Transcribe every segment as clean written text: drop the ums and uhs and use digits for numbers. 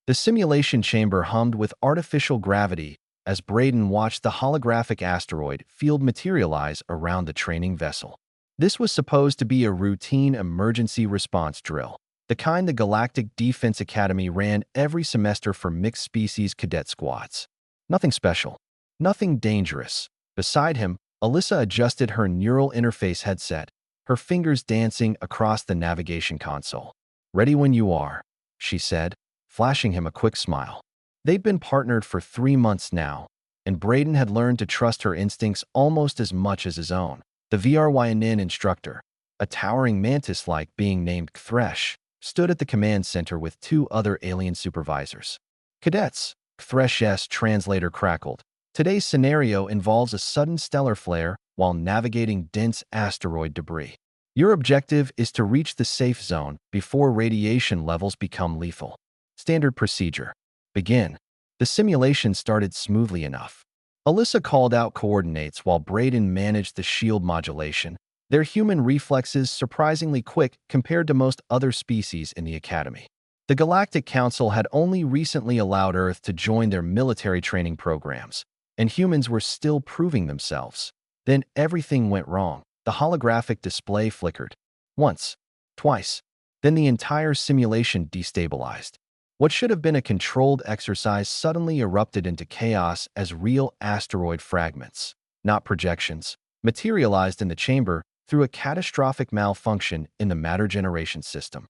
The simulation chamber hummed with artificial gravity as Braden watched the holographic asteroid field materialize around the training vessel. This was supposed to be a routine emergency response drill, the kind the Galactic Defense Academy ran every semester for mixed-species cadet squads. Nothing special. Nothing dangerous. Beside him, Alyssa adjusted her neural interface headset, her fingers dancing across the navigation console. "Ready when you are," she said, flashing him a quick smile. They'd been partnered for 3 months now, and Braden had learned to trust her instincts almost as much as his own. The VRYNN instructor, a towering mantis-like being named Thresh, stood at the command center with 2 other alien supervisors. "Cadets," Thresh's translator crackled. "Today's scenario involves a sudden stellar flare while navigating dense asteroid debris. Your objective is to reach the safe zone before radiation levels become lethal. Standard procedure. Begin." The simulation started smoothly enough. Alyssa called out coordinates while Braden managed the shield modulation, their human reflexes surprisingly quick compared to most other species in the Academy. The Galactic Council had only recently allowed Earth to join their military training programs, and humans were still proving themselves. Then everything went wrong. The holographic display flickered. Once, twice. Then the entire simulation destabilized. What should have been a controlled exercise suddenly erupted into chaos as real asteroid fragments, not projections, materialized in the chamber through a catastrophic malfunction in the matter generation system.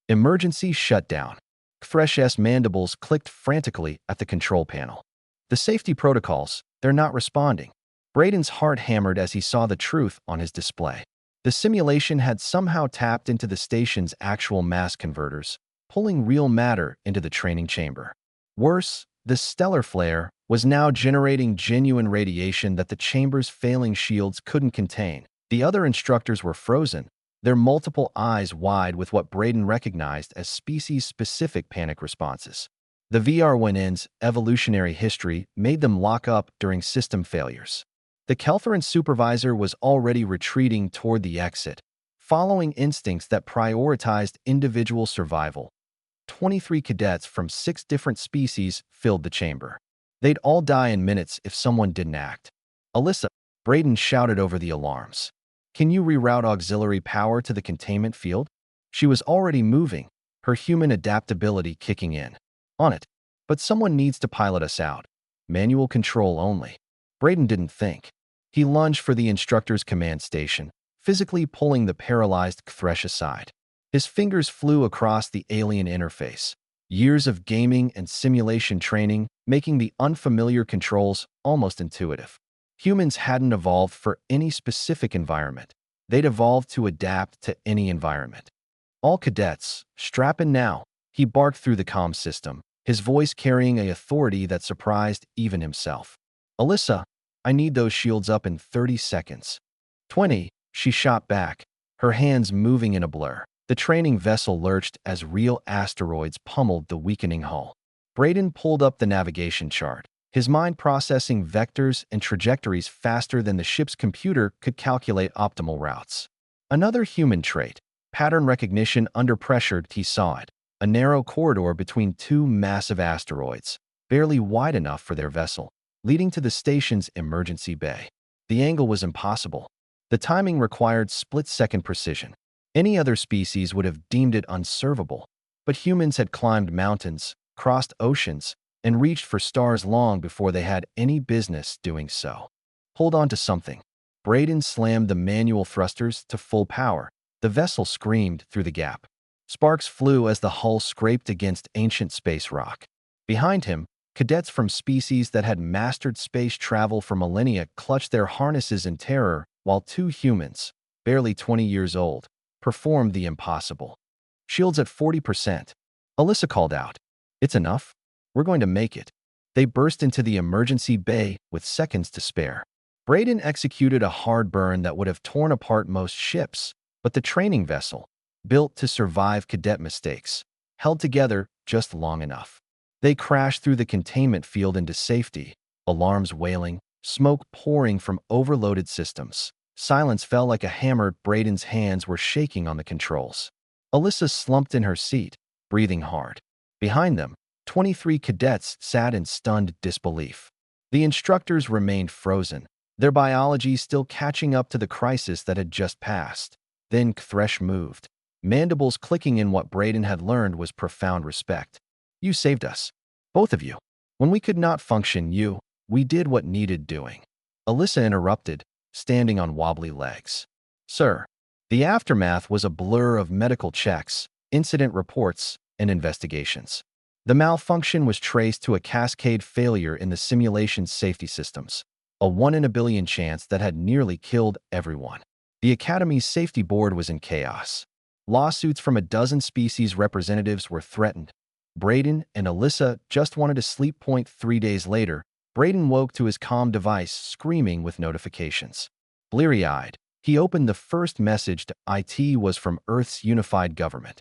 Emergency shutdown. Thresh's mandibles clicked frantically at the control panel. The safety protocols, they're not responding. Braden's heart hammered as he saw the truth on his display. The simulation had somehow tapped into the station's actual mass converters, pulling real matter into the training chamber. Worse, the stellar flare was now generating genuine radiation that the chamber's failing shields couldn't contain. The other instructors were frozen, their multiple eyes wide with what Braden recognized as species-specific panic responses. The VRYNN's evolutionary history made them lock up during system failures. The Keltheran supervisor was already retreating toward the exit, following instincts that prioritized individual survival. 23 cadets from 6 different species filled the chamber. They'd all die in minutes if someone didn't act. "Alyssa," Braden shouted over the alarms. "Can you reroute auxiliary power to the containment field?" She was already moving, her human adaptability kicking in. "On it. But someone needs to pilot us out. Manual control only." Braden didn't think. He lunged for the instructor's command station, physically pulling the paralyzed Thresh aside. His fingers flew across the alien interface, years of gaming and simulation training making the unfamiliar controls almost intuitive. Humans hadn't evolved for any specific environment. They'd evolved to adapt to any environment. "All cadets, strap in now," he barked through the comm system, his voice carrying an authority that surprised even himself. "Alyssa, I need those shields up in 30 seconds. 20, she shot back, her hands moving in a blur. The training vessel lurched as real asteroids pummeled the weakening hull. Braden pulled up the navigation chart, his mind processing vectors and trajectories faster than the ship's computer could calculate optimal routes. Another human trait, pattern recognition under pressure. He saw it, a narrow corridor between 2 massive asteroids, barely wide enough for their vessel, leading to the station's emergency bay. The angle was impossible. The timing required split-second precision. Any other species would have deemed it unservable, but humans had climbed mountains, crossed oceans, and reached for stars long before they had any business doing so. "Hold on to something." Braden slammed the manual thrusters to full power. The vessel screamed through the gap. Sparks flew as the hull scraped against ancient space rock. Behind him, cadets from species that had mastered space travel for millennia clutched their harnesses in terror, while 2 humans, barely 20 years old, performed the impossible. "Shields at 40%. Alyssa called out. "It's enough. We're going to make it." They burst into the emergency bay with seconds to spare. Braden executed a hard burn that would have torn apart most ships, but the training vessel, built to survive cadet mistakes, held together just long enough. They crashed through the containment field into safety, alarms wailing, smoke pouring from overloaded systems. Silence fell like a hammer. Braden's hands were shaking on the controls. Alyssa slumped in her seat, breathing hard. Behind them, 23 cadets sat in stunned disbelief. The instructors remained frozen, their biology still catching up to the crisis that had just passed. Then Thresh moved, mandibles clicking in what Braden had learned was profound respect. You saved us. Both of you. When we could not function, we did what needed doing. Alyssa interrupted, standing on wobbly legs. Sir, the aftermath was a blur of medical checks, incident reports, and investigations. The malfunction was traced to a cascade failure in the simulation's safety systems, a 1 in a billion chance that had nearly killed everyone. The Academy's safety board was in chaos. Lawsuits from a dozen species representatives were threatened. Braden and Alyssa just wanted to sleep. 3 days later, Braden woke to his comm device screaming with notifications. Bleary-eyed, he opened the first message to IT was from Earth's unified government.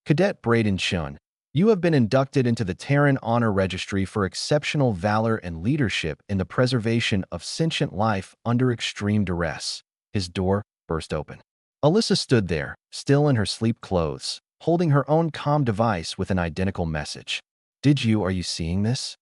Cadet Braden Shun, you have been inducted into the Terran Honor Registry for exceptional valor and leadership in the preservation of sentient life under extreme duress. His door burst open. Alyssa stood there, still in her sleep clothes, holding her own comm device with an identical message. Are you seeing this?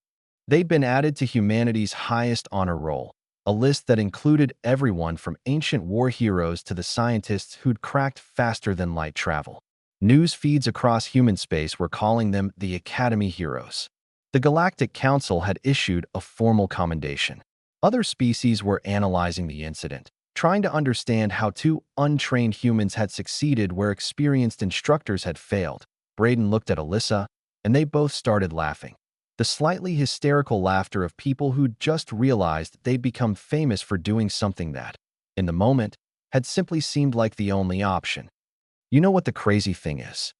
They'd been added to humanity's highest honor roll, a list that included everyone from ancient war heroes to the scientists who'd cracked faster than light travel. News feeds across human space were calling them the Academy Heroes. The Galactic Council had issued a formal commendation. Other species were analyzing the incident, trying to understand how 2 untrained humans had succeeded where experienced instructors had failed. Braden looked at Alyssa, and they both started laughing. The slightly hysterical laughter of people who'd just realized they'd become famous for doing something that, in the moment, had simply seemed like the only option. You know what the crazy thing is?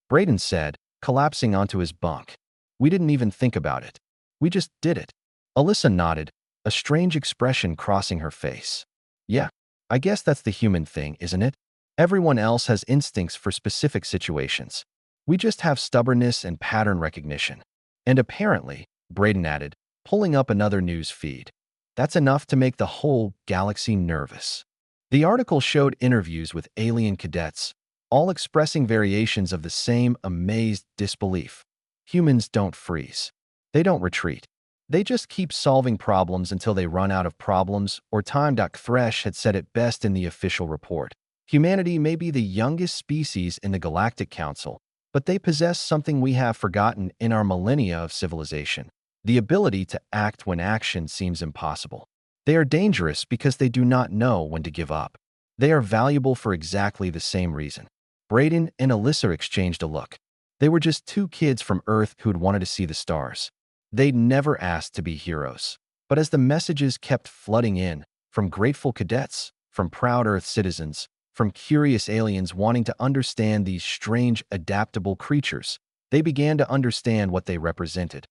Braden said, collapsing onto his bunk. We didn't even think about it. We just did it. Alyssa nodded, a strange expression crossing her face. Yeah, I guess that's the human thing, isn't it? Everyone else has instincts for specific situations. We just have stubbornness and pattern recognition. And apparently, Braden added, pulling up another news feed. That's enough to make the whole galaxy nervous. The article showed interviews with alien cadets, all expressing variations of the same amazed disbelief. Humans don't freeze. They don't retreat. They just keep solving problems until they run out of problems, or time. Thresh had said it best in the official report. Humanity may be the youngest species in the Galactic Council, but they possess something we have forgotten in our millennia of civilization: the ability to act when action seems impossible. They are dangerous because they do not know when to give up. They are valuable for exactly the same reason. Braden and Alyssa exchanged a look. They were just 2 kids from Earth who'd wanted to see the stars. They'd never asked to be heroes. But as the messages kept flooding in, from grateful cadets, from proud Earth citizens, from curious aliens wanting to understand these strange, adaptable creatures, they began to understand what they represented.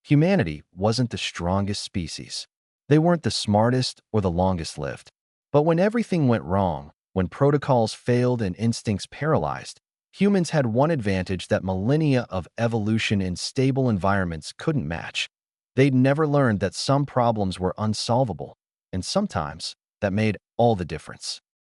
Humanity wasn't the strongest species. They weren't the smartest or the longest lived. But when everything went wrong, when protocols failed and instincts paralyzed, humans had one advantage that millennia of evolution in stable environments couldn't match. They'd never learned that some problems were unsolvable, and sometimes that made all the difference.